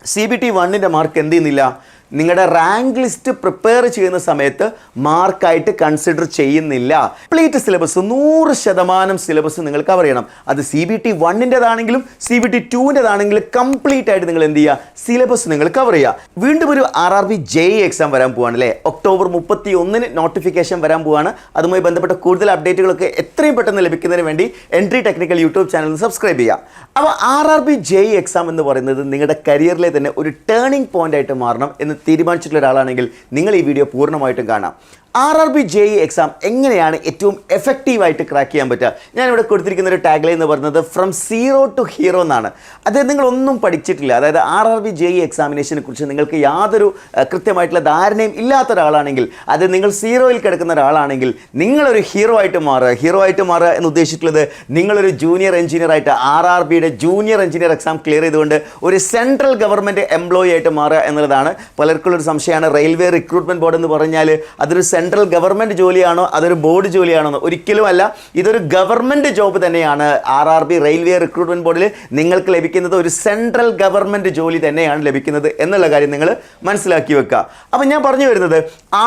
CBT 1 mark എന്ത് ചെയ്യുന്നില്ല, നിങ്ങളുടെ റാങ്ക് ലിസ്റ്റ് പ്രിപ്പയർ ചെയ്യുന്ന സമയത്ത് മാർക്കായിട്ട് കൺസിഡർ ചെയ്യുന്നില്ല. കംപ്ലീറ്റ് സിലബസ് 100% സിലബസ് നിങ്ങൾ കവർ ചെയ്യണം. അത് CBT 1-ൻ്റെതാണെങ്കിലും CBT 2-ൻ്റെതാണെങ്കിലും കംപ്ലീറ്റ് ആയിട്ട് നിങ്ങൾ എന്ത് ചെയ്യുക, സിലബസ് നിങ്ങൾ കവർ ചെയ്യുക. വീണ്ടും ഒരു RRB JEE എക്സാം വരാൻ പോവാണ് അല്ലേ. ഒക്ടോബർ 31 നോട്ടിഫിക്കേഷൻ വരാൻ പോവാണ്. അതുമായി ബന്ധപ്പെട്ട കൂടുതൽ അപ്ഡേറ്റുകളൊക്കെ എത്രയും പെട്ടെന്ന് ലഭിക്കുന്നതിന് വേണ്ടി entry technical YouTube channel subscribe ചെയ്യുക. അപ്പോൾ RRB JEE എക്സാം എന്ന് പറയുന്നത് നിങ്ങളുടെ കരിയറിലെ തന്നെ ഒരു ടേണിംഗ് പോയിന്റ് ആയിട്ട് മാറണം എന്ന് തീരുമാനിച്ചിട്ടുള്ള ഒരാളാണെങ്കിൽ നിങ്ങൾ ഈ വീഡിയോ പൂർണ്ണമായിട്ടും കാണാം. RRB JEE എക്സാം എങ്ങനെയാണ് ഏറ്റവും എഫക്റ്റീവായിട്ട് ക്രാക്ക് ചെയ്യാൻ പറ്റുക? ഞാനിവിടെ കൊടുത്തിരിക്കുന്ന ഒരു ടാഗ്ലൈൻ എന്ന് പറയുന്നത് ഫ്രം സീറോ ടു ഹീറോ എന്നാണ്. അതായത് നിങ്ങളൊന്നും പഠിച്ചിട്ടില്ല, അതായത് RRB JEE എക്സാമിനേഷനെ കുറിച്ച് നിങ്ങൾക്ക് യാതൊരു കൃത്യമായിട്ടുള്ള ധാരണയും ഇല്ലാത്ത ഒരാളാണെങ്കിൽ, അത് നിങ്ങൾ സീറോയിൽ കിടക്കുന്ന ഒരാളാണെങ്കിൽ നിങ്ങളൊരു ഹീറോ ആയിട്ട് മാറുക എന്ന് ഉദ്ദേശിച്ചിട്ടുള്ളത് നിങ്ങളൊരു ജൂനിയർ എഞ്ചിനീയർ ആയിട്ട് RRBയുടെ ജൂനിയർ എഞ്ചിനീയർ എക്സാം ക്ലിയർ ചെയ്തുകൊണ്ട് ഒരു സെൻട്രൽ ഗവൺമെൻറ് എംപ്ലോയി ആയിട്ട് മാറുക എന്നുള്ളതാണ്. പലർക്കുള്ളൊരു സംശയമാണ്, റെയിൽവേ റിക്രൂട്ട്മെൻറ്റ് ബോർഡ് എന്ന് പറഞ്ഞാൽ അതൊരു സെൻട്രൽ ഗവൺമെൻറ് ജോലിയാണോ അതൊരു ബോർഡ് ജോലിയാണോ എന്ന്. ഒരിക്കലും അല്ല, ഇതൊരു ഗവൺമെൻറ് ജോബ് തന്നെയാണ്. RRB റെയിൽവേ റിക്രൂട്ട്മെൻറ്റ് ബോർഡിൽ നിങ്ങൾക്ക് ലഭിക്കുന്നത് ഒരു സെൻട്രൽ ഗവൺമെൻറ് ജോലി തന്നെയാണ് ലഭിക്കുന്നത് എന്നുള്ള കാര്യം നിങ്ങൾ മനസ്സിലാക്കി വെക്കുക. അപ്പം ഞാൻ പറഞ്ഞു വരുന്നത്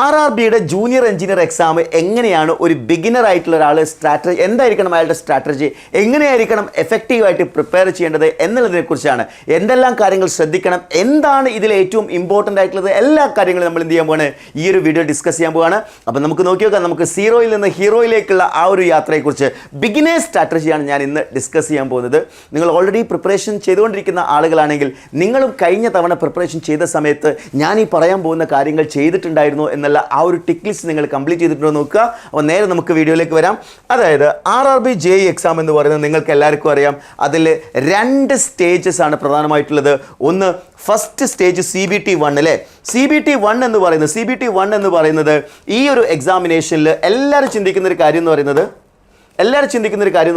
RRBയുടെ ജൂനിയർ എഞ്ചിനീയർ എക്സാം എങ്ങനെയാണ് ഒരു ബിഗിനർ ആയിട്ടുള്ള ഒരാൾ സ്ട്രാറ്റജി, എന്തായിരിക്കണം അയാളുടെ സ്ട്രാറ്റജി, എങ്ങനെയായിരിക്കണം എഫക്റ്റീവായിട്ട് പ്രിപ്പയർ ചെയ്യേണ്ടത് എന്നുള്ളതിനെ കുറിച്ചാണ്. എന്തെല്ലാം കാര്യങ്ങൾ ശ്രദ്ധിക്കണം, എന്താണ് ഇതിൽ ഏറ്റവും ഇമ്പോർട്ടൻ്റ് ആയിട്ടുള്ളത്, എല്ലാ കാര്യങ്ങളും നമ്മൾ എന്ത് ചെയ്യാൻ പോവാണ്, ഈ ഒരു വീഡിയോ ഡിസ്കസ് ചെയ്യാൻ പോവാണ്. അപ്പം നമുക്ക് നോക്കി നോക്കാം, നമുക്ക് സീറോയിൽ നിന്ന് ഹീറോയിലേക്കുള്ള ആ ഒരു യാത്രയെക്കുറിച്ച് ബിഗിനേഴ്സ് സ്ട്രാറ്റജിയാണ് ഞാൻ ഇന്ന് ഡിസ്കസ് ചെയ്യാൻ പോകുന്നത്. നിങ്ങൾ ഓൾറെഡി പ്രിപ്പറേഷൻ ചെയ്തുകൊണ്ടിരിക്കുന്ന ആളുകളാണെങ്കിൽ നിങ്ങളും കഴിഞ്ഞ തവണ പ്രിപ്പറേഷൻ ചെയ്ത സമയത്ത് ഞാൻ ഈ പറയാൻ പോകുന്ന കാര്യങ്ങൾ ചെയ്തിട്ടുണ്ടായിരുന്നോ എന്നുള്ള ആ ഒരു ടിക്ക് ലിസ്റ്റ് നിങ്ങൾ കംപ്ലീറ്റ് ചെയ്തിട്ടുണ്ടോ നോക്കുക. അപ്പോൾ നേരെ നമുക്ക് വീഡിയോയിലേക്ക് വരാം. അതായത് RRB JEE എക്സാം എന്ന് പറയുന്നത് നിങ്ങൾക്ക് എല്ലാവർക്കും അറിയാം, അതിൽ 2 സ്റ്റേജസ് ആണ് പ്രധാനമായിട്ടുള്ളത്. ഒന്ന് ഫസ്റ്റ് സ്റ്റേജ് CBT 1 അല്ലേ. CBT 1 എന്ന് പറയുന്നത് ഈ ഒരു എക്സാമിനേഷനിൽ എല്ലാവരും ചിന്തിക്കുന്ന ഒരു കാര്യം എന്ന്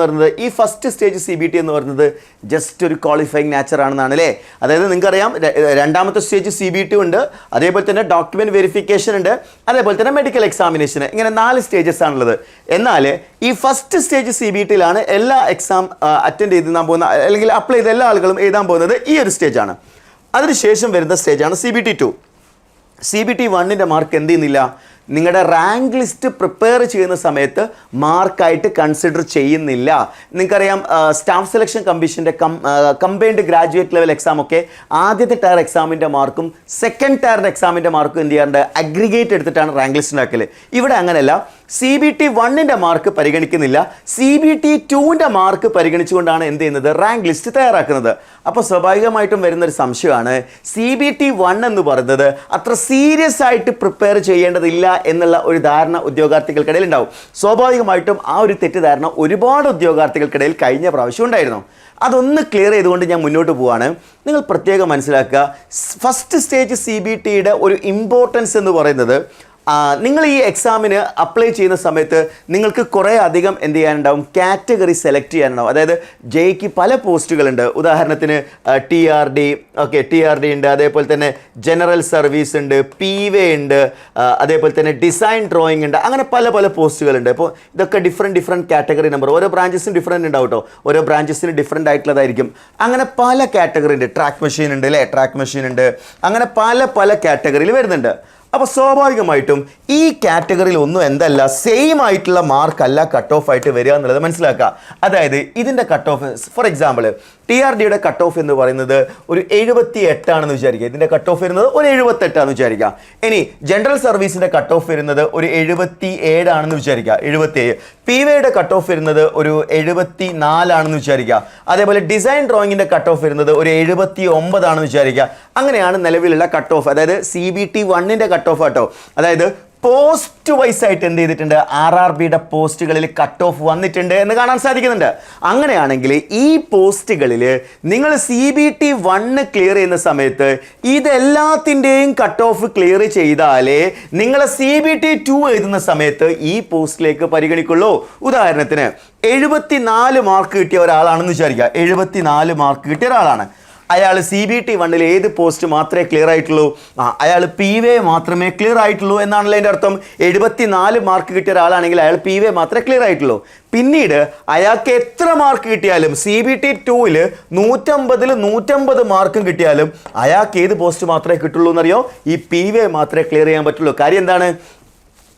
പറയുന്നത് ഈ ഫസ്റ്റ് സ്റ്റേജ് CBT എന്ന് പറയുന്നത് ജസ്റ്റ് ഒരു ക്വാളിഫയിങ് നാച്ചർ ആണെന്നാണ് അല്ലേ. അതായത് നിങ്ങൾക്കറിയാം, രണ്ടാമത്തെ സ്റ്റേജ് CBT ഉണ്ട്, അതേപോലെ തന്നെ ഡോക്യുമെൻറ്റ് വെരിഫിക്കേഷൻ ഉണ്ട്, അതേപോലെ തന്നെ മെഡിക്കൽ എക്സാമിനേഷൻ, ഇങ്ങനെ 4 സ്റ്റേജസ് ആണുള്ളത്. എന്നാൽ ഈ ഫസ്റ്റ് സ്റ്റേജ് CBTയിലാണ് എല്ലാ എക്സാം അറ്റൻഡ് ചെയ്ത് പോകുന്ന അല്ലെങ്കിൽ അപ്ലൈ ചെയ്ത എല്ലാ ആളുകളും എഴുതാൻ പോകുന്നത് ഈ ഒരു സ്റ്റേജാണ്. അതിനുശേഷം വരുന്ന സ്റ്റേജാണ് CBT 2. CBT 1 മാർക്ക് എന്ത് ചെയ്യുന്നില്ല, നിങ്ങളുടെ റാങ്ക് ലിസ്റ്റ് പ്രിപ്പയർ ചെയ്യുന്ന സമയത്ത് മാർക്കായിട്ട് കൺസിഡർ ചെയ്യുന്നില്ല. നിങ്ങൾക്കറിയാം, സ്റ്റാഫ് സെലക്ഷൻ കമ്മീഷൻ്റെ കമ്പൈൻഡ് ഗ്രാജുവേറ്റ് ലെവൽ എക്സാം ഒക്കെ ആദ്യത്തെ ടയർ എക്സാമിൻ്റെ മാർക്കും സെക്കൻഡ് ടയറിൻ്റെ എക്സാമിൻ്റെ മാർക്കും എന്ത് ചെയ്യാറുണ്ട്, അഗ്രിഗേറ്റ് എടുത്തിട്ടാണ് റാങ്ക് ലിസ്റ്റ് ഉണ്ടാക്കൽ. ഇവിടെ അങ്ങനെയല്ല, CBT 1 മാർക്ക് പരിഗണിക്കുന്നില്ല, CBT 2 മാർക്ക് പരിഗണിച്ചുകൊണ്ടാണ് എന്ത് ചെയ്യുന്നത്, റാങ്ക് ലിസ്റ്റ് തയ്യാറാക്കുന്നത്. അപ്പോൾ സ്വാഭാവികമായിട്ടും വരുന്നൊരു സംശയമാണ്, CBT 1 എന്ന് പറയുന്നത് അത്ര സീരിയസ് ആയിട്ട് പ്രിപ്പയർ ചെയ്യേണ്ടതില്ല എന്നുള്ള ഒരു ധാരണ ഉദ്യോഗാർത്ഥികൾക്കിടയിൽ ഉണ്ടാവും. സ്വാഭാവികമായിട്ടും ആ ഒരു തെറ്റിദ്ധാരണ ഒരുപാട് ഉദ്യോഗാർത്ഥികൾക്കിടയിൽ കഴിഞ്ഞ പ്രാവശ്യം ഉണ്ടായിരുന്നു. അതൊന്ന് ക്ലിയർ ചെയ്തുകൊണ്ട് ഞാൻ മുന്നോട്ട് പോവാണ്. നിങ്ങൾ പ്രത്യേകം മനസ്സിലാക്കുക, ഫസ്റ്റ് സ്റ്റേജ് CBTയുടെ ഒരു ഇമ്പോർട്ടൻസ് എന്ന് പറയുന്നത്, നിങ്ങൾ ഈ എക്സാമിന് അപ്ലൈ ചെയ്യുന്ന സമയത്ത് നിങ്ങൾക്ക് കുറേ അധികം എന്ത് ചെയ്യാനുണ്ടാവും, കാറ്റഗറി സെലക്ട് ചെയ്യാനുണ്ടാവും. അതായത് JEEക്ക് പല പോസ്റ്റുകളുണ്ട്. ഉദാഹരണത്തിന് TRD ഉണ്ട്, അതേപോലെ തന്നെ ജനറൽ സർവീസ് ഉണ്ട്, PV ഉണ്ട്, അതേപോലെ തന്നെ ഡിസൈൻ ഡ്രോയിങ് ഉണ്ട്, അങ്ങനെ പല പല പോസ്റ്റുകളുണ്ട്. അപ്പോൾ ഇതൊക്കെ ഡിഫറെൻറ്റ് കാറ്റഗറി നമ്പർ, ഓരോ ബ്രാഞ്ചസിനും ഡിഫറെൻറ്റ് ഉണ്ടാവും കേട്ടോ, ഓരോ ബ്രാഞ്ചസിന് ഡിഫറെൻ്റ് ആയിട്ടുള്ളതായിരിക്കും. അങ്ങനെ പല കാറ്റഗറി ഉണ്ട്. ട്രാക്ക് മെഷീൻ ഉണ്ട് അല്ലേ, അങ്ങനെ പല കാറ്റഗറിയിൽ വരുന്നുണ്ട്. അപ്പോൾ സ്വാഭാവികമായിട്ടും ഈ കാറ്റഗറിയിൽ ഒന്നും എന്തല്ല, സെയിം ആയിട്ടുള്ള മാർക്കല്ല കട്ട് ഓഫ് ആയിട്ട് വരിക എന്നുള്ളത് മനസ്സിലാക്കുക. അതായത് ഇതിൻ്റെ കട്ട് ഓഫ്, ഫോർ എക്സാമ്പിൾ TRDയുടെ കട്ട് ഓഫ് എന്ന് പറയുന്നത് ഒരു 78 ആണെന്ന് വിചാരിക്കുക. ഇതിൻ്റെ കട്ട് ഓഫ് വരുന്നത് ഒരു 78 ആണെന്ന് വിചാരിക്കുക. ഇനി ജനറൽ സർവീസിൻ്റെ കട്ട് ഓഫ് വരുന്നത് ഒരു 77 ആണെന്ന് വിചാരിക്കുക, 77. PVയുടെ കട്ട് ഓഫ് വരുന്നത് ഒരു 74 ആണെന്ന് വിചാരിക്കുക. അതേപോലെ ഡിസൈൻ ഡ്രോയിങ്ങിൻ്റെ കട്ട് ഓഫ് വരുന്നത് ഒരു 79 ആണെന്ന് വിചാരിക്കുക. അങ്ങനെയാണ് നിലവിലുള്ള കട്ട് ഓഫ്, അതായത് CBT 1 കട്ട് ഓഫ് ആട്ടോ. അതായത് പോസ്റ്റ് വൈസ് ആയിട്ട് എന്ത് ചെയ്തിട്ടുണ്ട്, RRBയുടെ പോസ്റ്റുകളിൽ കട്ട് ഓഫ് വന്നിട്ടുണ്ട് എന്ന് കാണാൻ സാധിക്കുന്നുണ്ട്. അങ്ങനെയാണെങ്കിൽ ഈ പോസ്റ്റുകളിൽ നിങ്ങൾ CBT 1 ക്ലിയർ ചെയ്യുന്ന സമയത്ത് ഇതെല്ലാത്തിൻ്റെയും കട്ട് ഓഫ് ക്ലിയർ ചെയ്താലേ നിങ്ങൾ CBT 2 എഴുതുന്ന സമയത്ത് ഈ പോസ്റ്റിലേക്ക് പരിഗണിക്കുള്ളൂ. ഉദാഹരണത്തിന് 74 മാർക്ക് കിട്ടിയ ഒരാളാണെന്ന് വിചാരിക്കുക, 74 മാർക്ക് കിട്ടിയ ഒരാളാണ്. അയാൾ CBT 1 ഏത് പോസ്റ്റ് മാത്രമേ ക്ലിയർ ആയിട്ടുള്ളൂ, അയാൾ PV മാത്രമേ ക്ലിയർ ആയിട്ടുള്ളൂ എന്നാണല്ലോ എൻ്റെ അർത്ഥം. 74 മാർക്ക് കിട്ടിയ ഒരാളാണെങ്കിൽ അയാൾ PV മാത്രമേ ക്ലിയർ ആയിട്ടുള്ളൂ. പിന്നീട് അയാൾക്ക് എത്ര മാർക്ക് കിട്ടിയാലും CBT 2 150 150 മാർക്കും കിട്ടിയാലും അയാൾക്ക് ഏത് പോസ്റ്റ് മാത്രമേ കിട്ടുള്ളൂ എന്നറിയോ? ഈ PV മാത്രമേ ക്ലിയർ ചെയ്യാൻ പറ്റുള്ളൂ. കാര്യം എന്താണ്?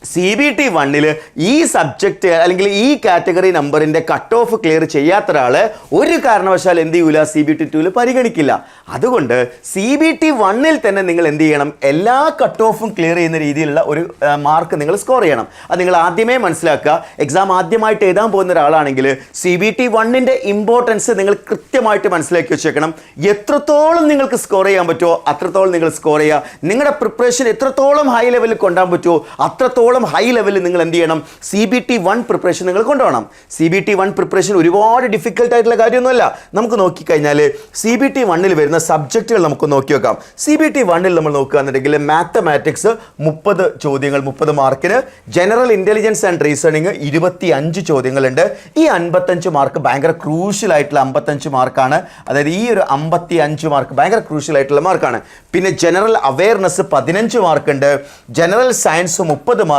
CBT 1 ഈ സബ്ജക്റ്റ് അല്ലെങ്കിൽ ഈ കാറ്റഗറി നമ്പറിൻ്റെ കട്ട് ഓഫ് ക്ലിയർ ചെയ്യാത്ത ഒരാൾ ഒരു കാരണവശാൽ എന്ത് ചെയ്യൂല, CBT 2 പരിഗണിക്കില്ല. അതുകൊണ്ട് CBT 1 തന്നെ നിങ്ങൾ എന്ത് ചെയ്യണം, എല്ലാ കട്ട് ഓഫും ക്ലിയർ ചെയ്യുന്ന രീതിയിലുള്ള ഒരു മാർക്ക് നിങ്ങൾ സ്കോർ ചെയ്യണം. അത് നിങ്ങൾ ആദ്യമേ മനസ്സിലാക്കുക. എക്സാം ആദ്യമായിട്ട് എഴുതാൻ പോകുന്ന ഒരാളാണെങ്കിൽ CBT 1 ഇമ്പോർട്ടൻസ് നിങ്ങൾ കൃത്യമായിട്ട് മനസ്സിലാക്കി വെച്ചേക്കണം. എത്രത്തോളം നിങ്ങൾക്ക് സ്കോർ ചെയ്യാൻ പറ്റുമോ അത്രത്തോളം നിങ്ങൾ സ്കോർ ചെയ്യുക. നിങ്ങളുടെ പ്രിപ്പറേഷൻ എത്രത്തോളം ഹൈ ലെവലിൽ കൊണ്ടുപോകാൻ പറ്റുമോ അത്രത്തോളം ഹൈ ലെവലിൽ നിങ്ങൾ എന്ത് ചെയ്യണം, CBT 1 പ്രിപ്പറേഷൻ നിങ്ങൾ കൊണ്ടുപോകണം. CBT 1 പ്രിപ്പറേഷൻ ഒരുപാട് ഡിഫിക്കൽട്ട് ആയിട്ടുള്ള കാര്യമൊന്നുമല്ല. നമുക്ക് നോക്കിക്കഴിഞ്ഞാൽ CBT 1 വരുന്ന സബ്ജക്റ്റുകൾ നമുക്ക് നോക്കി വെക്കാം. CBT 1 നമ്മൾ നോക്കുകയാണെന്നുണ്ടെങ്കിൽ മാത്തമാറ്റിക്സ് 30 ചോദ്യങ്ങൾ 30 മാർക്കിന്, ജനറൽ ഇൻ്റലിജൻസ് ആൻഡ് റീസണിങ് 25 ചോദ്യങ്ങളുണ്ട്. ഈ 55 മാർക്ക് ഭയങ്കര ക്രൂഷ്യൽ ആയിട്ടുള്ള 55 മാർക്കാണ്. അതായത് ഈ ഒരു 55 മാർക്ക് ഭയങ്കര ക്രൂഷ്യൽ ആയിട്ടുള്ള മാർക്കാണ്. പിന്നെ ജനറൽ അവെയർനെസ് 15 മാർക്കുണ്ട്, ജനറൽ സയൻസ് 30 മാർക്കുണ്ട്.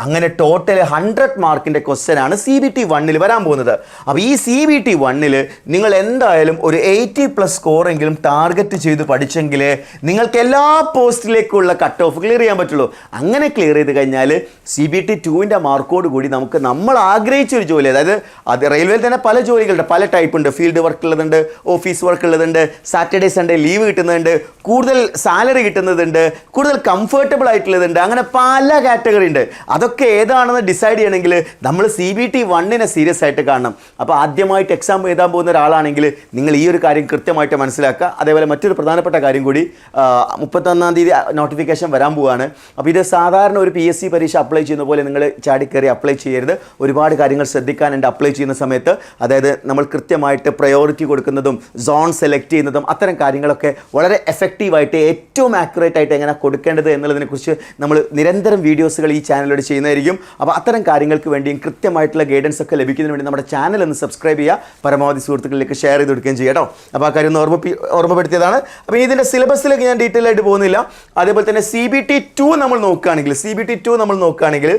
അങ്ങനെ ടോട്ടൽ 100 മാർക്കിൻ്റെ ക്വസ്റ്റ്യൻ ആണ് CBT 1 വരാൻ പോകുന്നത്. അപ്പോൾ ഈ CBT 1 നിങ്ങൾ എന്തായാലും ഒരു 80+ സ്കോർ എങ്കിലും ടാർഗറ്റ് ചെയ്ത് പഠിച്ചെങ്കിൽ നിങ്ങൾക്ക് എല്ലാ പോസ്റ്റിലേക്കുള്ള കട്ട് ഓഫ് ക്ലിയർ ചെയ്യാൻ പറ്റുള്ളൂ. അങ്ങനെ ക്ലിയർ ചെയ്ത് കഴിഞ്ഞാൽ CBT 2 മാർക്കോട് കൂടി നമുക്ക് നമ്മൾ ആഗ്രഹിച്ചൊരു ജോലി, അതായത് അത് റെയിൽവേയിൽ തന്നെ പല ജോലികളുണ്ട്, പല ടൈപ്പ് ഉണ്ട്. ഫീൽഡ് വർക്ക് ഉള്ളതുണ്ട്, ഓഫീസ് വർക്ക് ഉള്ളതുണ്ട്, സാറ്റർഡേ സൺഡേ ലീവ് കിട്ടുന്നുണ്ട്, കൂടുതൽ സാലറി കിട്ടുന്നതുണ്ട്, കൂടുതൽ കംഫർട്ടബിൾ ആയിട്ടുള്ളതുണ്ട്. അങ്ങനെ പല കാറ്റഗറി ഉണ്ട്. അതൊക്കെ ഏതാണെന്ന് ഡിസൈഡ് ചെയ്യണമെങ്കിൽ നമ്മൾ CBT 1 സീരിയസ് ആയിട്ട് കാണണം. അപ്പോൾ ആദ്യമായിട്ട് എക്സാം എഴുതാൻ പോകുന്ന ഒരാളാണെങ്കിൽ നിങ്ങൾ ഈ ഒരു കാര്യം കൃത്യമായിട്ട് മനസ്സിലാക്കുക. അതേപോലെ മറ്റൊരു പ്രധാനപ്പെട്ട കാര്യം കൂടി, 31-ാം തീയതി നോട്ടിഫിക്കേഷൻ വരാൻ പോവുകയാണ്. അപ്പോൾ ഇത് സാധാരണ ഒരു PSC പരീക്ഷ അപ്ലൈ ചെയ്യുന്ന പോലെ നിങ്ങൾ ചാടിക്കയറി അപ്ലൈ ചെയ്യരുത്. ഒരുപാട് കാര്യങ്ങൾ ശ്രദ്ധിക്കാനുണ്ട് അപ്ലൈ ചെയ്യുന്ന സമയത്ത്. അതായത് നമ്മൾ കൃത്യമായിട്ട് പ്രയോറിറ്റി കൊടുക്കുന്നതും സോൺ സെലക്ട് ചെയ്യുന്നതും അത്തരം കാര്യങ്ങളൊക്കെ വളരെ എഫക്റ്റീവായിട്ട് ഏറ്റവും ആക്യുറേറ്റ് ആയിട്ട് എങ്ങനെ കൊടുക്കേണ്ടത് എന്നുള്ളതിനെക്കുറിച്ച് നമ്മൾ നിരന്തരം വീഡിയോസുകൾ ഈ ചാനലിലൂടെ ചെയ്യുന്നതായിരിക്കും. അപ്പോൾ അത്തരം കാര്യങ്ങൾക്ക് വേണ്ടിയും കൃത്യമായിട്ടുള്ള ഗൈഡൻസ് ഒക്കെ ലഭിക്കുന്നതിന് വേണ്ടി നമ്മുടെ ചാനൽ ഒന്ന് സബ്സ്ക്രൈബ് ചെയ്യുക, പരമാവധി സുഹൃത്തുക്കളിലേക്ക് ഷെയർ ചെയ്ത് കൊടുക്കുകയും ചെയ്യാം കേട്ടോ. അപ്പോൾ ആ കാര്യം ഒന്ന് ഓർമ്മപ്പെടുത്തിയതാണ്. അപ്പോൾ ഇതിൻ്റെ സിലബസിലേക്ക് ഞാൻ ഡീറ്റെയിൽ ആയിട്ട് പോകുന്നില്ല. അതേപോലെ തന്നെ CBT 2 നമ്മൾ നോക്കുകയാണെങ്കിൽ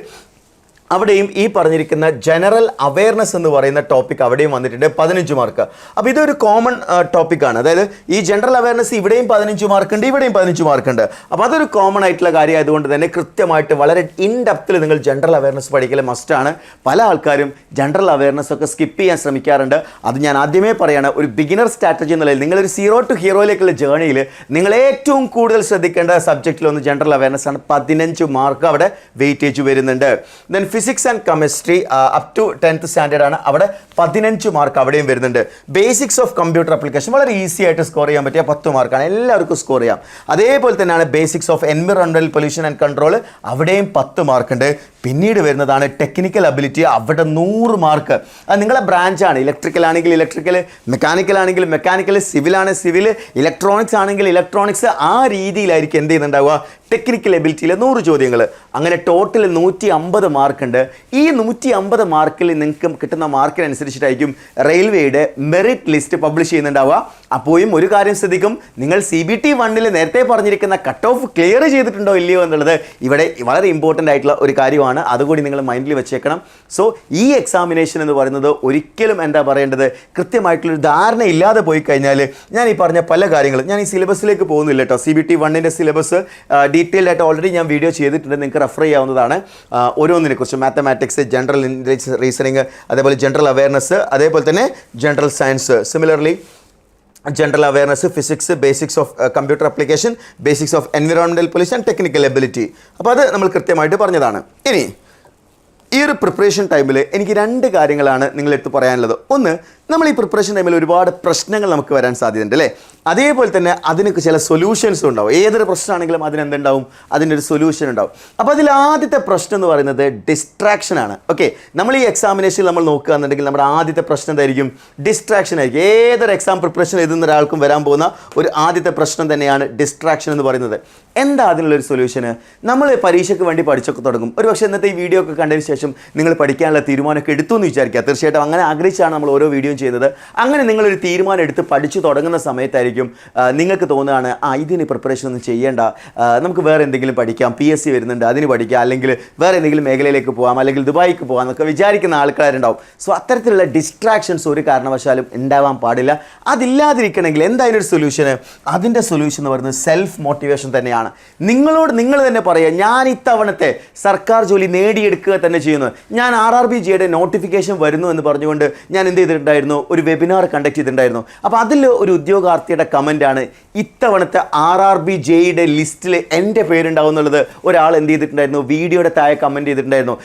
അവിടെയും ഈ പറഞ്ഞിരിക്കുന്ന ജനറൽ അവെയർനെസ് എന്ന് പറയുന്ന ടോപ്പിക് അവിടെയും വന്നിട്ടുണ്ട് 15 മാർക്ക്. അപ്പോൾ ഇതൊരു കോമൺ ടോപ്പിക്കാണ്. അതായത് ഈ ജനറൽ അവെയർനെസ് ഇവിടെയും 15 മാർക്കുണ്ട്, ഇവിടെയും 15 മാർക്കുണ്ട്. അപ്പോൾ അതൊരു കോമൺ ആയിട്ടുള്ള കാര്യം ആയതുകൊണ്ട് തന്നെ കൃത്യമായിട്ട് വളരെ ഇൻ ഡെപ്തിൽ നിങ്ങൾ ജനറൽ അവെയർനെസ് പഠിക്കൽ മസ്റ്റാണ്. പല ആൾക്കാരും ജനറൽ അവെയർനെസ് ഒക്കെ സ്കിപ്പ് ചെയ്യാൻ ശ്രമിക്കാറുണ്ട്. അത് ഞാൻ ആദ്യമേ പറയുകയാണ്, ഒരു ബിഗിനർ സ്ട്രാറ്റജി എന്നുള്ളത് നിങ്ങളൊരു 0 to ഹീറോയിലേക്കുള്ള ജേർണിയിൽ നിങ്ങൾ ഏറ്റവും കൂടുതൽ ശ്രദ്ധിക്കേണ്ട സബ്ജക്റ്റിലൊന്ന് ജനറൽ അവെയർനെസ് ആണ്. 15 മാർക്ക് അവിടെ വെയിറ്റേജ് വരുന്നുണ്ട്. Then physics and chemistry up to 10th standard ആണ്, അവിടെ 15 മാർക്ക് അവിടെയും വരുന്നുണ്ട്. ബേസിക്സ് ഓഫ് കമ്പ്യൂട്ടർ ആപ്ലിക്കേഷൻ വളരെ ഈസി ആയിട്ട് സ്കോർ ചെയ്യാൻ പറ്റിയ 10 മാർക്കാണ്, എല്ലാവർക്കും സ്കോർ ചെയ്യാം. അതേപോലെ തന്നെയാണ് basics of environmental pollution and control, അവിടെയും 10 മാർക്കുണ്ട്. പിന്നീട് വരുന്നതാണ് ടെക്നിക്കൽ അബിലിറ്റി, അവിടെ 100 മാർക്ക്. അത് നിങ്ങളെ ബ്രാഞ്ചാണ്. ഇലക്ട്രിക്കൽ ആണെങ്കിൽ ഇലക്ട്രിക്കൽ, മെക്കാനിക്കൽ ആണെങ്കിൽ മെക്കാനിക്കൽ, സിവിൽ ആണ് സിവിൽ, ഇലക്ട്രോണിക്സ് ആണെങ്കിൽ ഇലക്ട്രോണിക്സ്. ആ രീതിയിലായിരിക്കും എന്ത് ചെയ്യുന്നുണ്ടാവുക, ടെക്നിക്കൽ എബിലിറ്റിയിൽ 100 ചോദ്യങ്ങൾ. അങ്ങനെ ടോട്ടൽ 150 മാർക്കുണ്ട്. ഈ 150 മാർക്കിൽ നിങ്ങൾക്ക് കിട്ടുന്ന മാർക്കിനനുസരിച്ചിട്ടായിരിക്കും റെയിൽവേയുടെ മെറിറ്റ് ലിസ്റ്റ് പബ്ലിഷ് ചെയ്യുന്നുണ്ടാവുക. അപ്പോഴും ഒരു കാര്യം ശ്രദ്ധിക്കും, നിങ്ങൾ CBT 1 നേരത്തെ പറഞ്ഞിരിക്കുന്ന കട്ട് ഓഫ് ക്ലിയർ ചെയ്തിട്ടുണ്ടോ ഇല്ലയോ എന്നുള്ളത് ഇവിടെ വളരെ ഇമ്പോർട്ടൻ്റ് ആയിട്ടുള്ള ഒരു കാര്യമാണ്. അതുകൂടി നിങ്ങൾ മൈൻഡിൽ വെച്ചേക്കണം. സോ ഈ എക്സാമിനേഷൻ എന്ന് പറയുന്നത് ഒരിക്കലും എന്താ പറയേണ്ടത്, കൃത്യമായിട്ടുള്ളൊരു ധാരണ ഇല്ലാതെ പോയി കഴിഞ്ഞാൽ ഞാൻ ഈ പറഞ്ഞ പല കാര്യങ്ങളും, ഞാൻ ഈ സിലബസിലേക്ക് പോകുന്നില്ല കേട്ടോ. CBT 1 സിലബസ് ഡീറ്റെയിൽഡ് ആയിട്ട് ഓൾറെഡി ഞാൻ വീഡിയോ ചെയ്തിട്ടുണ്ട്, നിങ്ങൾക്ക് റെഫർ ചെയ്യാവുന്നതാണ്. ഓരോന്നിനെ കുറിച്ച് മാത്തമാറ്റിക്സ്, ജനറൽ റീസണിങ്, അതേപോലെ ജനറൽ അവെയർനെസ്, അതേപോലെ തന്നെ general science, similarly general awareness, physics, basics of computer application, basics of environmental pollution, technical ability. അപ്പോൾ അത് നമ്മൾ കൃത്യമായിട്ട് പറഞ്ഞതാണ്. ഇനി ഈ ഒരു പ്രിപ്പറേഷൻ ടൈമിൽ എനിക്ക് 2 കാര്യങ്ങളാണ് നിങ്ങളെടുത്ത് പറയാനുള്ളത്. ഒന്ന്, നമ്മൾ ഈ പ്രിപ്പറേഷൻ ടൈമിൽ ഒരുപാട് പ്രശ്നങ്ങൾ നമുക്ക് വരാൻ സാധ്യതയുണ്ട് അല്ലേ. അതേപോലെ തന്നെ അതിനൊക്കെ ചില സൊല്യൂഷൻസും ഉണ്ടാവും. ഏതൊരു പ്രശ്നമാണെങ്കിലും അതിനെന്തുണ്ടാവും, അതിനൊരു സൊല്യൂഷൻ ഉണ്ടാവും. അപ്പോൾ അതിൽ ആദ്യത്തെ പ്രശ്നം എന്ന് പറയുന്നത് ഡിസ്ട്രാക്ഷനാണ്. ഓക്കെ, നമ്മൾ ഈ എക്സാമിനേഷനിൽ നമ്മൾ നോക്കുകയാണെന്നുണ്ടെങ്കിൽ നമ്മുടെ ആദ്യത്തെ പ്രശ്നം എന്തായിരിക്കും, ഡിസ്ട്രാക്ഷൻ ആയിരിക്കും. ഏതൊരു എക്സാം പ്രിപ്പറേഷൻ എഴുതുന്ന ഒരാൾക്കും വരാൻ പോകുന്ന ഒരു ആദ്യത്തെ പ്രശ്നം തന്നെയാണ് ഡിസ്ട്രാക്ഷൻ എന്ന് പറയുന്നത്. എന്താ അതിനുള്ളൊരു സൊല്യൂഷന്? നമ്മൾ പരീക്ഷയ്ക്ക് വേണ്ടി പഠിച്ചൊക്കെ തുടങ്ങും. ഒരു പക്ഷേ ഇന്നത്തെ ഈ വീഡിയോ ഒക്കെ കണ്ടതിന് ശേഷം നിങ്ങൾ പഠിക്കാനുള്ള തീരുമാനമൊക്കെ എടുത്തു എന്ന് വിചാരിക്കുക. തീർച്ചയായിട്ടും അങ്ങനെ ആഗ്രഹിച്ചാണ് നമ്മൾ ഓരോ വീഡിയോ ചെയ്യുകയും ചെയ്യുന്നത്. അങ്ങനെ നിങ്ങളൊരു തീരുമാനം എടുത്ത് പഠിച്ചു തുടങ്ങുന്ന സമയത്തായിരിക്കും നിങ്ങൾക്ക് തോന്നുകയാണ് ഇതിന് പ്രിപ്പറേഷൻ ഒന്നും ചെയ്യേണ്ട, നമുക്ക് വേറെ എന്തെങ്കിലും പഠിക്കാം, PSC വരുന്നുണ്ട് അതിന് പഠിക്കാം, അല്ലെങ്കിൽ വേറെ എന്തെങ്കിലും മേഖലയിലേക്ക് പോകാം, അല്ലെങ്കിൽ ദുബായിക്ക് പോകാം എന്നൊക്കെ വിചാരിക്കുന്ന ആൾക്കാരുണ്ടാവും. സോ അത്തരത്തിലുള്ള ഡിസ്ട്രാക്ഷൻസ് ഒരു കാരണവശാലും ഉണ്ടാവാൻ പാടില്ല. അതില്ലാതിരിക്കണമെങ്കിൽ എന്തായാലും ഒരു സൊല്യൂഷന്, അതിൻ്റെ സൊല്യൂഷൻ എന്ന് പറയുന്നത് സെൽഫ് മോട്ടിവേഷൻ തന്നെയാണ്. നിങ്ങളോട് നിങ്ങൾ തന്നെ പറയുക, ഞാൻ ഇത്തവണത്തെ സർക്കാർ ജോലി നേടിയെടുക്കുക തന്നെ ചെയ്യുന്നു. ഞാൻ RRBJയുടെ നോട്ടിഫിക്കേഷൻ വരുന്നു എന്ന് പറഞ്ഞുകൊണ്ട് ഞാൻ എന്ത് ചെയ്തിട്ടുണ്ടായിരുന്നു, ഒരു വെബിനാർ കണ്ടക്ട് ചെയ്തിട്ടുണ്ടായിരുന്നു. അപ്പോൾ അതിൽ ഒരു ഉദ്യോഗാർത്ഥിയുടെ കമൻറ്റാണ്, ഇത്തവണത്തെ RRBJയുടെ ലിസ്റ്റിൽ എൻ്റെ പേരുണ്ടാവും എന്നുള്ളത് ഒരാൾ എന്ത് ചെയ്തിട്ടുണ്ടായിരുന്നു, വീഡിയോയുടെ താഴെ കമൻറ്റ് ചെയ്തിട്ടുണ്ടായിരുന്നു.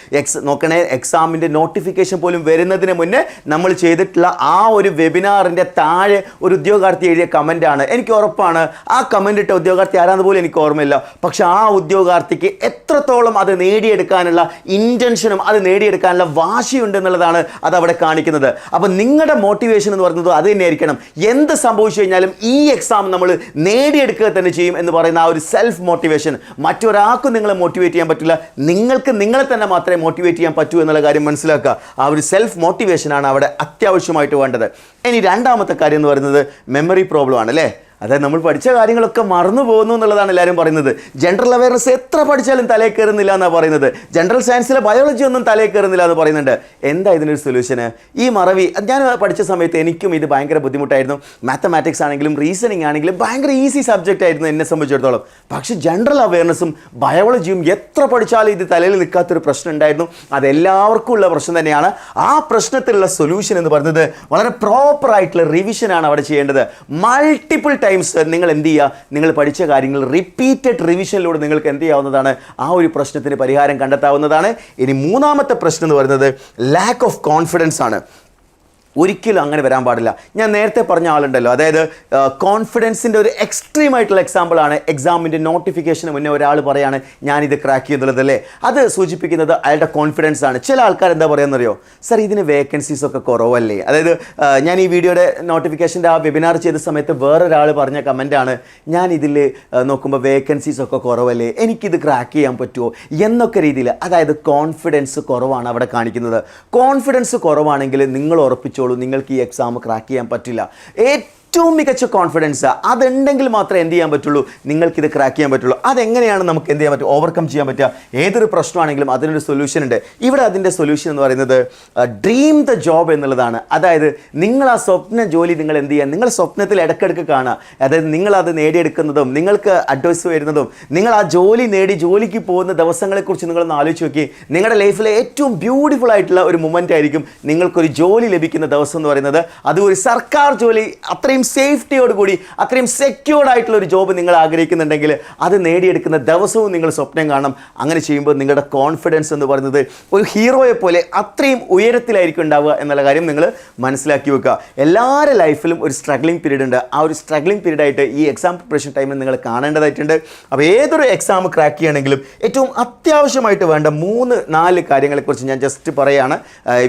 നോക്കണേ, എക്സാമിൻ്റെ നോട്ടിഫിക്കേഷൻ പോലും വരുന്നതിന് മുന്നേ നമ്മൾ ചെയ്തിട്ടുള്ള ആ ഒരു വെബിനാറിൻ്റെ താഴെ ഒരു ഉദ്യോഗാർത്ഥി എഴുതിയ കമൻറ്റാണ്. എനിക്ക് ഉറപ്പാണ് ആ കമൻ്റ് ഇട്ട ഉദ്യോഗാർത്ഥി ആരാന്ന് പോലും എനിക്ക് ഓർമ്മയില്ല. പക്ഷെ ആ ഉദ്യോഗാർത്ഥിക്ക് എത്രത്തോളം അത് നേടിയെടുക്കാനുള്ള ഇൻറ്റൻഷനും അത് നേടിയെടുക്കാനുള്ള വാശിയുണ്ട് എന്നുള്ളതാണ് അതവിടെ കാണിക്കുന്നത്. അപ്പോൾ നിങ്ങളുടെ മോട്ടിവേഷൻ എന്ന് പറയുന്നത് അത് തന്നെയായിരിക്കണം. എന്ത് സംഭവിച്ചു കഴിഞ്ഞാലും ഈ എക്സാം നമ്മൾ നേടിയെടുക്കുക തന്നെ ചെയ്യും എന്ന് പറയുന്ന ആ ഒരു സെൽഫ് മോട്ടിവേഷൻ. മറ്റൊരാൾക്കും നിങ്ങളെ മോട്ടിവേറ്റ് ചെയ്യാൻ പറ്റില്ല, നിങ്ങൾക്ക് നിങ്ങളെ തന്നെ മാത്രമേ മോട്ടിവേറ്റ് ചെയ്യാൻ പറ്റൂ എന്നുള്ള കാര്യം മനസ്സിലാക്കുക. ആ ഒരു സെൽഫ് മോട്ടിവേഷനാണ് അവിടെ അത്യാവശ്യമായിട്ട് വേണ്ടത്. ഇനി രണ്ടാമത്തെ കാര്യം എന്ന് പറയുന്നത് മെമ്മറി പ്രോബ്ലം ആണ് അല്ലേ. അതായത് നമ്മൾ പഠിച്ച കാര്യങ്ങളൊക്കെ മറന്നു പോകുന്നു എന്നുള്ളതാണ് എല്ലാവരും പറയുന്നത്. ജനറൽ അവയർനെസ് എത്ര പഠിച്ചാലും തലയിൽ കയറുന്നില്ല എന്നാണ് പറയുന്നത്. ജനറൽ സയൻസിലെ ബയോളജി ഒന്നും തലയിൽ കയറുന്നില്ല എന്ന് പറയുന്നുണ്ട്. എന്താ ഇതിനൊരു സൊല്യൂഷന്? ഈ മറവി, ഞാൻ പഠിച്ച സമയത്ത് എനിക്കും ഇത് ഭയങ്കര ബുദ്ധിമുട്ടായിരുന്നു. മാത്തമാറ്റിക്സ് ആണെങ്കിലും റീസണിങ് ആണെങ്കിലും ഭയങ്കര ഈസി സബ്ജക്റ്റ് ആയിരുന്നു എന്നെ സംബന്ധിച്ചിടത്തോളം. പക്ഷേ ജനറൽ അവയർനെസ്സും ബയോളജിയും എത്ര പഠിച്ചാലും ഇത് തലയിൽ നിൽക്കാത്തൊരു പ്രശ്നം ഉണ്ടായിരുന്നു. അതെല്ലാവർക്കും ഉള്ള പ്രശ്നം തന്നെയാണ്. ആ പ്രശ്നത്തിലുള്ള സൊല്യൂഷൻ എന്ന് പറയുന്നത് വളരെ പ്രോപ്പറായിട്ടുള്ള റിവിഷനാണ് അവിടെ ചെയ്യേണ്ടത്. മൾട്ടിപ്പിൾ ടൈംസ് നിങ്ങൾ എന്ത് ചെയ്യുക, നിങ്ങൾ പഠിച്ച കാര്യങ്ങൾ റിപ്പീറ്റഡ് റിവിഷനിലൂടെ നിങ്ങൾക്ക് എന്ത് ചെയ്യാവുന്നതാണ്, ആ ഒരു പ്രശ്നത്തിന് പരിഹാരം കണ്ടെത്താവുന്നതാണ്. ഇനി മൂന്നാമത്തെ പ്രശ്നം എന്ന് പറയുന്നത് ലാക്ക് ഓഫ് കോൺഫിഡൻസ് ആണ്. ഒരിക്കലും അങ്ങനെ വരാൻ പാടില്ല. ഞാൻ നേരത്തെ പറഞ്ഞ ആളുണ്ടല്ലോ, അതായത് കോൺഫിഡൻസിൻ്റെ ഒരു എക്സ്ട്രീം ആയിട്ടുള്ള എക്സാമ്പിളാണ് എക്സാമിൻ്റെ നോട്ടിഫിക്കേഷന് മുന്നേ ഒരാൾ പറയാണ് ഞാനിത് ക്രാക്ക് ചെയ്യുന്നുള്ളതല്ലേ. അത് സൂചിപ്പിക്കുന്നത് അയാളുടെ കോൺഫിഡൻസ് ആണ്. ചില ആൾക്കാർ എന്താ പറയുകയെന്നറിയോ, സർ ഇതിന് വേക്കൻസീസ് ഒക്കെ കുറവല്ലേ. അതായത് ഞാൻ ഈ വീഡിയോയുടെ നോട്ടിഫിക്കേഷൻ്റെ ആ വെബിനാർ ചെയ്ത സമയത്ത് വേറൊരാൾ പറഞ്ഞ കമൻറ്റാണ്, ഞാൻ ഇതിൽ നോക്കുമ്പോൾ വേക്കൻസീസ് ഒക്കെ കുറവല്ലേ, എനിക്കിത് ക്രാക്ക് ചെയ്യാൻ പറ്റുമോ എന്നൊക്കെ രീതിയിൽ. അതായത് കോൺഫിഡൻസ് കുറവാണ് അവിടെ കാണിക്കുന്നത്. കോൺഫിഡൻസ് കുറവാണെങ്കിൽ നിങ്ങൾ ഉറപ്പിച്ചു നിങ്ങൾക്ക് ഈ എക്സാം ക്രാക്ക് ചെയ്യാൻ പറ്റില്ല. ഏറ്റവും മികച്ച കോൺഫിഡൻസ് അതുണ്ടെങ്കിൽ മാത്രമേ എന്ത് ചെയ്യാൻ പറ്റുള്ളൂ, നിങ്ങൾക്കിത് ക്രാക്ക് ചെയ്യാൻ പറ്റുള്ളൂ. അതെങ്ങനെയാണ് നമുക്ക് എന്ത് ചെയ്യാൻ പറ്റും, ഓവർകം ചെയ്യാൻ പറ്റുക? ഏതൊരു പ്രശ്നമാണെങ്കിലും അതിനൊരു സൊല്യൂഷൻ ഉണ്ട്. ഇവിടെ അതിൻ്റെ സൊല്യൂഷൻ എന്ന് പറയുന്നത് ഡ്രീം ദ ജോബ് എന്നുള്ളതാണ്. അതായത് നിങ്ങൾ ആ സ്വപ്ന ജോലി നിങ്ങൾ എന്ത് ചെയ്യുക, നിങ്ങൾ സ്വപ്നത്തിൽ ഇടയ്ക്കിടയ്ക്ക് കാണുക. അതായത് നിങ്ങളത് നേടിയെടുക്കുന്നതും നിങ്ങൾക്ക് അഡ്വൈസ് വരുന്നതും നിങ്ങൾ ആ ജോലി നേടി ജോലിക്ക് പോകുന്ന ദിവസങ്ങളെക്കുറിച്ച് നിങ്ങളൊന്ന് ആലോചിച്ച് നോക്കി. നിങ്ങളുടെ ലൈഫിലെ ഏറ്റവും ബ്യൂട്ടിഫുൾ ആയിട്ടുള്ള ഒരു മൊമെൻ്റ് ആയിരിക്കും നിങ്ങൾക്കൊരു ജോലി ലഭിക്കുന്ന ദിവസം എന്ന് പറയുന്നത്. അത് ഒരു സർക്കാർ ജോലി, അത്രയും സേഫ്റ്റിയോടുകൂടി അത്രയും സെക്യൂർഡ് ആയിട്ടുള്ള ഒരു ജോബ് നിങ്ങൾ ആഗ്രഹിക്കുന്നുണ്ടെങ്കിൽ അത് നേടിയെടുക്കുന്ന ദിവസവും നിങ്ങൾ സ്വപ്നം കാണണം. അങ്ങനെ ചെയ്യുമ്പോൾ നിങ്ങളുടെ കോൺഫിഡൻസ് എന്ന് പറയുന്നത് ഒരു ഹീറോയെ പോലെ അത്രയും ഉയരത്തിലായിരിക്കും ഉണ്ടാവുക എന്നുള്ള കാര്യം നിങ്ങൾ മനസ്സിലാക്കി വെക്കുക. എല്ലാവരുടെ ലൈഫിലും ഒരു സ്ട്രഗ്ലിംഗ് പീരീഡ് ഉണ്ട്. ആ ഒരു സ്ട്രഗ്ലിംഗ് പീരീഡായിട്ട് ഈ എക്സാം പ്രിപ്പറേഷൻ ടൈമിൽ നിങ്ങൾ കാണേണ്ടതായിട്ടുണ്ട്. അപ്പോൾ ഏതൊരു എക്സാം ക്രാക്ക് ചെയ്യണമെങ്കിലും ഏറ്റവും അത്യാവശ്യമായിട്ട് വേണ്ട 3-4 കാര്യങ്ങളെക്കുറിച്ച് ഞാൻ ജസ്റ്റ് പറയുകയാണ്.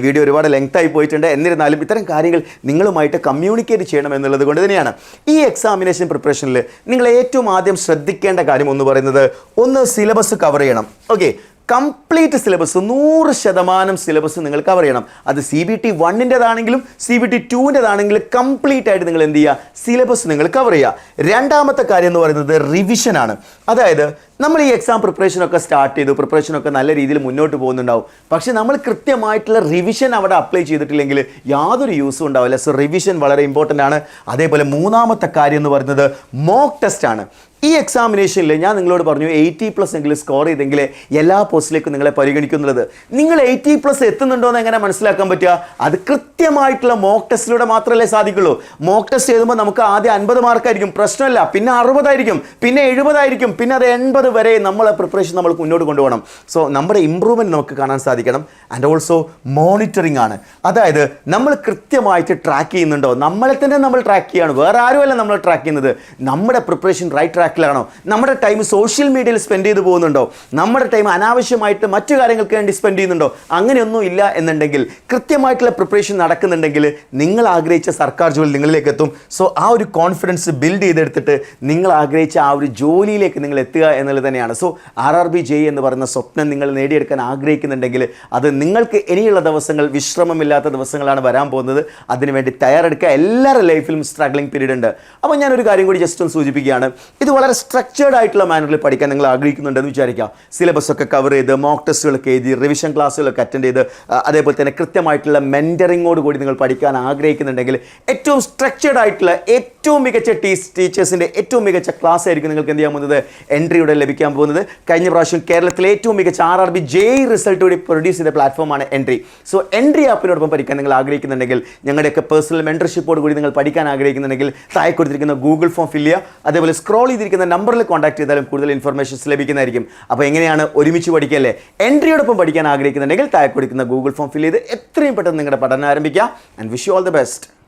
വീഡിയോ ഒരുപാട് ലെങ്തായി പോയിട്ടുണ്ട്. എന്നിരുന്നാലും ഇത്തരം കാര്യങ്ങൾ നിങ്ങളുമായിട്ട് കമ്മ്യൂണിക്കേറ്റ് ചെയ്യണം എന്നുള്ളത് കൊണ്ട് തന്നെയാണ്. ഈ എക്സാമിനേഷൻ പ്രിപ്പറേഷനിൽ നിങ്ങൾ ഏറ്റവും ആദ്യം ശ്രദ്ധിക്കേണ്ട കാര്യം എന്ന് പറയുന്നത്, ഒന്ന് സിലബസ് കവർ ചെയ്യണം. ഓക്കെ, കംപ്ലീറ്റ് സിലബസ് 100% സിലബസ് നിങ്ങൾ കവർ ചെയ്യണം. അത് CBT 1-ൻ്റെതാണെങ്കിലും CBT 2-ൻ്റെതാണെങ്കിലും കംപ്ലീറ്റ് ആയിട്ട് നിങ്ങൾ എന്ത് ചെയ്യുക, സിലബസ് നിങ്ങൾ കവർ ചെയ്യുക. രണ്ടാമത്തെ കാര്യം എന്ന് പറയുന്നത് റിവിഷനാണ്. അതായത് നമ്മൾ ഈ എക്സാം പ്രിപ്പറേഷനൊക്കെ സ്റ്റാർട്ട് ചെയ്തു, പ്രിപ്പറേഷനൊക്കെ നല്ല രീതിയിൽ മുന്നോട്ട് പോകുന്നുണ്ടാവും. പക്ഷേ നമ്മൾ കൃത്യമായിട്ടുള്ള റിവിഷൻ അവിടെ അപ്ലൈ ചെയ്തിട്ടില്ലെങ്കിൽ യാതൊരു യൂസും ഉണ്ടാവില്ല. സോ റിവിഷൻ വളരെ ഇമ്പോർട്ടൻ്റ് ആണ്. അതേപോലെ മൂന്നാമത്തെ കാര്യം എന്ന് പറയുന്നത് മോക്ക് ടെസ്റ്റ് ആണ്. ഈ എക്സാമിനേഷനിൽ ഞാൻ നിങ്ങളോട് പറഞ്ഞു 80+ എങ്കിലും സ്കോർ ചെയ്തെങ്കിൽ എല്ലാ പോസ്റ്റിലേക്കും നിങ്ങളെ പരിഗണിക്കുന്നുള്ളത്. നിങ്ങൾ 80+ എത്തുന്നുണ്ടോ എന്ന് എങ്ങനെ മനസ്സിലാക്കാൻ പറ്റുക? അത് കൃത്യമായിട്ടുള്ള മോക്ക് ടെസ്റ്റിലൂടെ മാത്രമല്ലേ സാധിക്കുള്ളൂ. മോക്ക് ടെസ്റ്റ് എഴുതുമ്പോൾ നമുക്ക് ആദ്യം 50 മാർക്കായിരിക്കും, പ്രശ്നമില്ല. പിന്നെ 60 ആയിരിക്കും, പിന്നെ 70 ആയിരിക്കും, പിന്നെ അത് 80 വരെ നമ്മളെ പ്രിപ്പറേഷൻ നമ്മൾ മുന്നോട്ട് കൊണ്ടുപോകണം. സോ നമ്മുടെ ഇമ്പ്രൂവ്മെൻറ്റ് നമുക്ക് കാണാൻ സാധിക്കണം. ആൻഡ് ഓൾസോ മോണിറ്ററിംഗ് ആണ്. അതായത് നമ്മൾ കൃത്യമായിട്ട് ട്രാക്ക് ചെയ്യുന്നുണ്ടോ, നമ്മളെ തന്നെ നമ്മൾ ട്രാക്ക് ചെയ്യുകയാണ്, വേറെ ആരുമല്ല നമ്മൾ ട്രാക്ക് ചെയ്യുന്നത്. നമ്മുടെ പ്രിപ്പറേഷൻ റൈറ്റ് ട്രാക്ക് ട്രാക്കിലാണോ? നമ്മുടെ ടൈം സോഷ്യൽ മീഡിയയിൽ സ്പെൻഡ് ചെയ്ത് പോകുന്നുണ്ടോ? നമ്മുടെ ടൈം അനാവശ്യമായിട്ട് മറ്റു കാര്യങ്ങൾക്ക് വേണ്ടി സ്പെൻഡ് ചെയ്യുന്നുണ്ടോ? അങ്ങനെയൊന്നും ഇല്ല എന്നുണ്ടെങ്കിൽ, കൃത്യമായിട്ടുള്ള പ്രിപ്പറേഷൻ നടക്കുന്നുണ്ടെങ്കിൽ നിങ്ങൾ ആഗ്രഹിച്ച സർക്കാർ ജോലി നിങ്ങളിലേക്ക് എത്തും. സോ ആ ഒരു കോൺഫിഡൻസ് ബിൽഡ് ചെയ്തെടുത്തിട്ട് നിങ്ങൾ ആഗ്രഹിച്ച ആ ഒരു ജോലിയിലേക്ക് നിങ്ങൾ എത്തുക എന്നുള്ളത് തന്നെയാണ്. സോ RRB JEE എന്ന് പറയുന്ന സ്വപ്നം നിങ്ങൾ നേടിയെടുക്കാൻ ആഗ്രഹിക്കുന്നുണ്ടെങ്കിൽ അത് നിങ്ങൾക്ക് ഇനിയുള്ള ദിവസങ്ങൾ വിശ്രമമില്ലാത്ത ദിവസങ്ങളാണ് വരാൻ പോകുന്നത്. അതിനുവേണ്ടി തയ്യാറെടുക്കുക. എല്ലാവരുടെ ലൈഫിലും സ്ട്രഗ്ലിംഗ് പീരീഡ് ഉണ്ട്. അപ്പോൾ ഞാനൊരു കാര്യം കൂടി ജസ്റ്റ് ഒന്ന് സൂചിപ്പിക്കുകയാണ്. ഇത് വളരെ സ്ട്രക്ചേർഡ് ആയിട്ടുള്ള മാനറിൽ പഠിക്കാൻ നിങ്ങൾ ആഗ്രഹിക്കുന്നുണ്ടെന്ന് വിചാരിക്കാം. സിലബസ് ഒക്കെ കവർ ചെയ്ത്, മോക്ക് ടെസ്റ്റുകളൊക്കെ എഴുതി, റിവിഷൻ ക്ലാസ്സുകളൊക്കെ അറ്റൻഡ് ചെയ്ത്, അതേപോലെ തന്നെ കൃത്യമായിട്ടുള്ള മെൻറ്ററിങ്ങോട് കൂടി നിങ്ങൾ പഠിക്കാൻ ആഗ്രഹിക്കുന്നുണ്ടെങ്കിൽ ഏറ്റവും സ്ട്രക്ചേർഡ് ആയിട്ടുള്ള ഏറ്റവും മികച്ച ടീച്ചേഴ്സിൻ്റെ ഏറ്റവും മികച്ച ക്ലാസ് ആയിരിക്കും നിങ്ങൾക്ക് എന്ത് ചെയ്യാൻ പോകുന്നത്, എൻട്രിയുടെ ലഭിക്കാൻ പോകുന്നത്. കഴിഞ്ഞ പ്രാവശ്യം കേരളത്തിലെ ഏറ്റവും മികച്ച RRB JEE റിസൾട്ട് കൂടി പ്രൊഡ്യൂസ് ചെയ്ത പ്ലാറ്റ്ഫോമാണ് എൻട്രി. സോ എൻട്രി ആപ്പിനോടൊപ്പം പഠിക്കാൻ നിങ്ങൾ ആഗ്രഹിക്കുന്നുണ്ടെങ്കിൽ, ഞങ്ങളുടെയൊക്കെ പേഴ്സണൽ മെൻറ്റർഷിപ്പോട് കൂടി നിങ്ങൾ പഠിക്കാൻ ആഗ്രഹിക്കുന്നുണ്ടെങ്കിൽ താഴെ കൊടുത്തിരിക്കുന്ന ഗൂഗിൾ ഫോം ഫില്ല് ചെയ്യുക. അതേപോലെ സ്ക്രോൾ ചെയ്തിരിക്കുന്ന നമ്പറിൽ കോൺടാക്ട് ചെയ്താലും കൂടുതൽ ഇൻഫർമേഷൻസ് ലഭിക്കുന്നതായിരിക്കും. അപ്പോൾ എങ്ങനെയാണ് ഒരുമിച്ച് പഠിക്കല്ലേ? എൻട്രിയോടൊപ്പം പഠിക്കാൻ ആഗ്രഹിക്കുന്നുണ്ടെങ്കിൽ താഴെ കൊടുക്കുന്ന ഗൂഗിൾ ഫോം ഫില്ല് ചെയ്ത് എത്രയും പെട്ടെന്ന് നിങ്ങളുടെ പഠനം ആരംഭിക്കുക. And wish you all the best.